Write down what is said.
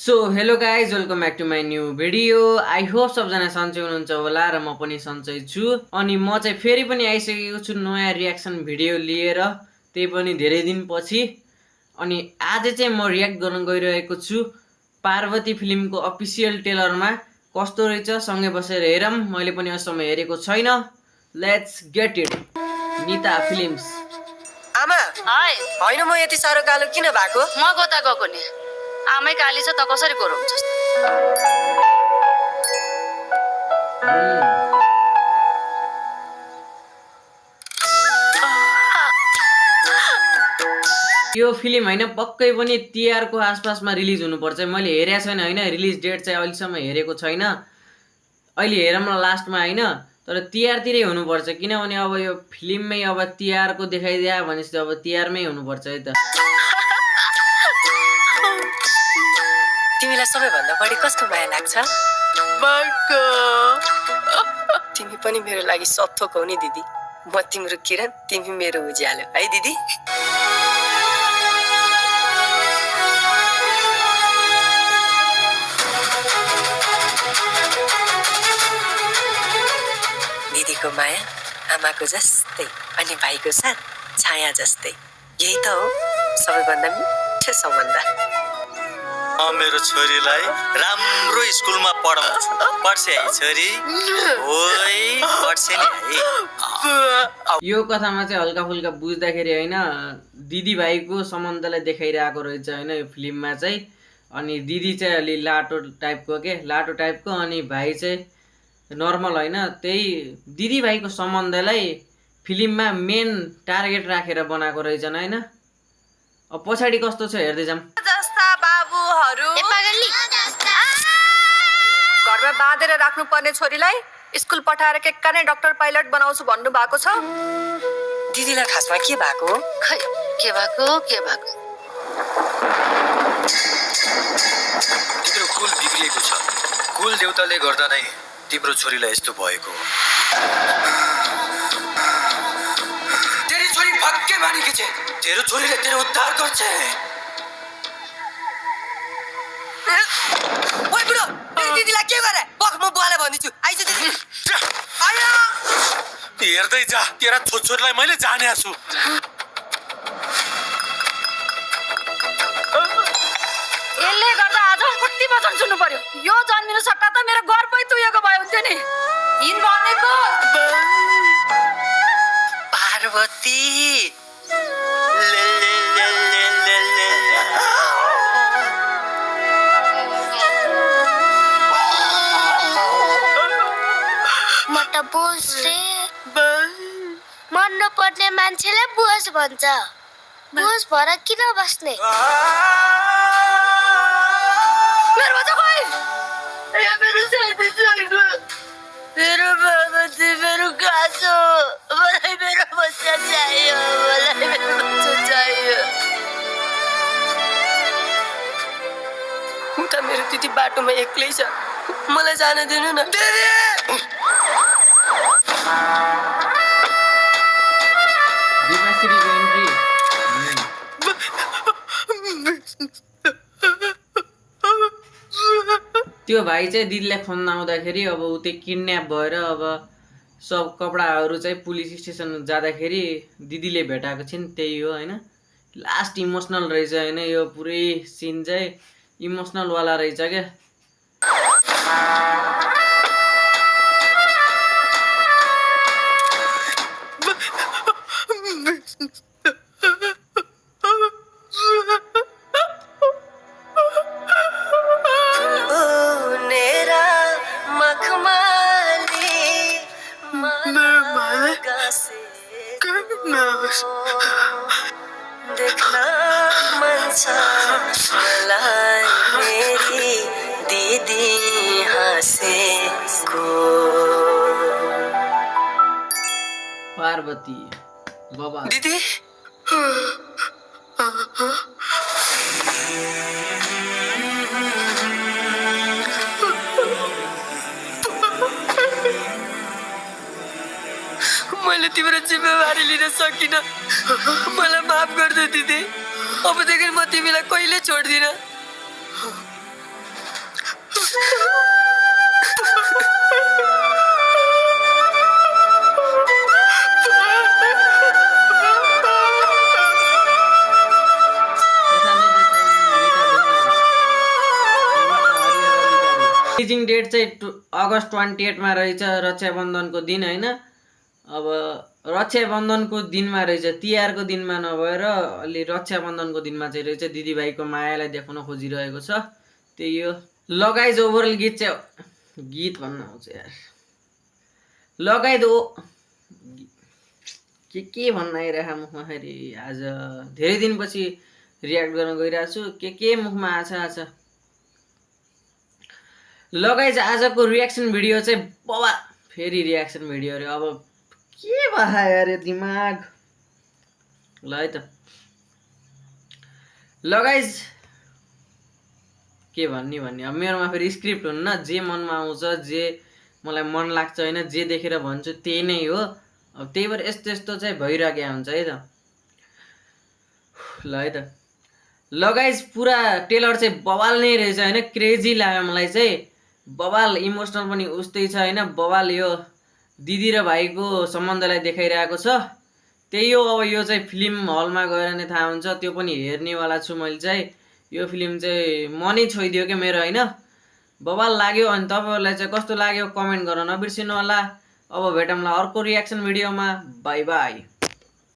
So hello guys welcome back to my new video. I hope सबजना सन्चै हुनुहुन्छ होला र म पनि सन्चै छु। अनि म चाहिँ फेरि पनि आइसकेको छु नयाँ रियाक्सन भिडियो लिएर, त्यही पनि धेरै दिनपछि। अनि आज चाहिँ म रियाक्ट गर्न गइरहेको छु पार्वती फिल्मको अफिसियल ट्रेलरमा कस्तो रहेछ, सँगै बसेर हेरौँ। मैले पनि अहिलेसम्म हेरेको छैन। Let's get it. Nita films. आमा हाय होइन म यति साह्रो कालो किन भएको? म गोता गएको नि आमै काली छ त कसरी गोरो हुन्छस् यो फिल्म होइन पक्कै पनि तिहारको आसपासमा रिलिज हुनुपर्छ। मैले हेरेको छैन होइन, रिलिज डेट चाहिँ अहिलेसम्म हेरेको छैन। अहिले हेरौँ न लास्टमा होइन, तर तिहारतिरै हुनुपर्छ, किनभने अब यो फिल्ममै अब तिहारको देखाइदिया भनेपछि अब तिहारमै हुनुपर्छ है त। तिमीलाई सबैभन्दा बढी कसको माया लाग्छ? बर्को तिमी पनि मेरो लागि सब थोक हौ नि दिदी। म तिम्रो किरण, तिमी मेरो उज्यालो है दिदी। दिदीको माया आमाको जस्तै अनि भाइको साथ छाया जस्तै। यही त हो सबैभन्दा मिठो सम्बन्ध। मेरो छोरीलाई राम्रो स्कुलमा पढाउँछु। पढ्छे है छोरी? ओइ पढ्छे नि है। यो कथामा चाहिँ हल्का फुल्का बुझ्दाखेरि होइन दिदी भाइको सम्बन्धलाई देखाइरहेको रहेछ होइन यो फिल्ममा चाहिँ। अनि दिदी चाहिँ अलि लाटो टाइपको अनि भाइ चाहिँ नर्मल होइन। त्यही दिदी भाइको सम्बन्धलाई फिल्ममा मेन टार्गेट राखेर बनाएको रहेछन् होइन। अब पछाडि कस्तो छ हेर्दै जाऊँ। जस्ता बाबुहरू घरमा बाँधेर राख्नु पर्ने छोरीलाई स्कुल पठाएर के काने डाक्टर पाइलट बनाउँछु भन्नु भएको छ। दिदीलाई खासमा के भएको? खै के भएको तिम्रो कुल बिग्रिएको छ। कुल देउताले गर्दा नै तिम्रो छोरीलाई यस्तो भएको हो। तेरी छोरी भक्के मानेकी छे। तेरो छोरीले तेरो उद्धार गर्छ। ओइ बुढो, तेरी दिदीलाई के गरे? बख म बुवालाई भनिदिन्छु। आइज दिदी। आया हेर्दै जा, तेरा छोरीलाई मैले जाने छु। यसले गर्दा आज कति वचन सुन्नु पर्यो। यो जन्मिनु सट्टा त मेरो गर्भै तुएको भए हुन्थ्यो नि। यिन भनेको पार्वती म त बुझ्थे मन नपर्ने मान्छेलाई बुझ भन्छ। बुझ भएर किन बस्ने? मेरो बच्चा खोइ मेरो साथी छैन। मेरो भगवती मेरो काजो मलाई मेरो बच्चा चाहियो। उता मेरो दिदी बाटोमा एक्लै छ, मलाई जान दिनु न। दिपाश्रीको एन्ट्री। त्यो भाइ चाहिँ दिदीलाई खोज्न आउँदाखेरि अब ऊ त्यो किडन्याप भएर अब सब कपडाहरू चाहिँ पुलिस स्टेसन जाँदाखेरि दिदीले भेटाएको छिन्। त्यही हो होइन। लास्ट इमोसनल रहेछ होइन, यो पुरै सिन चाहिँ इमोसनलवाला रहेछ क्या। देखना मन छ मलाई मेरी दिदी हाँसेको। पार्वती बाबा दिदी मैले तिम्रो जिम्मेवारी लिन सकिन। मलाई माफ गर्दे दिदी। अबदेखि म तिमीलाई कहिले छोड्दिन। रिलिजिङ डेट चाहिँ अगस्त 28 मा रहेछ, रक्षाबन्धनको दिन होइन। अब रक्षाबन्धनको दिनमा रहेछ, तिहारको दिनमा नभएर अलि रक्षाबन्धनको दिनमा चाहिँ रहेछ। दिदीभाइको मायालाई देखाउन खोजिरहेको छ, त्यही हो। लगाइज ओभरअल गीत चाहिँ गीत भन्न आउँछ यार, लगाइद के भन्न आइरहेको मुखमा फेरि। आज धेरै दिनपछि रियाक्ट गर्न गइरहेको छु, के मुखमा आछ। लगाइज आजको रियाक्सन भिडियो चाहिँ बबा, फेरि रियाक्सन भिडियो अरे। अब के भयो अरे दिमाग, ल है त। लगाइज के भन्ने अब मेरोमा फेरि स्क्रिप्ट हुन्न, जे मनमा आउँछ, जे मलाई मन लाग्छ होइन, जे देखेर भन्छु त्यही नै हो। अब त्यही भएर यस्तो चाहिँ भइरहेको हुन्छ है त। ल है त। लगाइज पुरा टेलर चाहिँ बवाल नै रहेछ होइन, क्रेजी लाग्यो मलाई चाहिँ। बवाल इमोसनल पनि उस्तै छ होइन। बवाल यो दिदी र भाइको सम्बन्धलाई देखाइरहेको छ, त्यही हो। अब यो चाहिँ फिल्म हलमा गएर नै थाहा हुन्छ, त्यो पनि हेर्नेवाला छु मैले चाहिँ। यो फिल्म चाहिँ मनै छोइदियो क्या मेरो होइन, बवाल लाग्यो। अनि तपाईँहरूलाई चाहिँ कस्तो लाग्यो कमेन्ट गर्न नबिर्सिनु होला। अब भेटौँला अर्को रियाक्सन भिडियोमा, बाई बाई।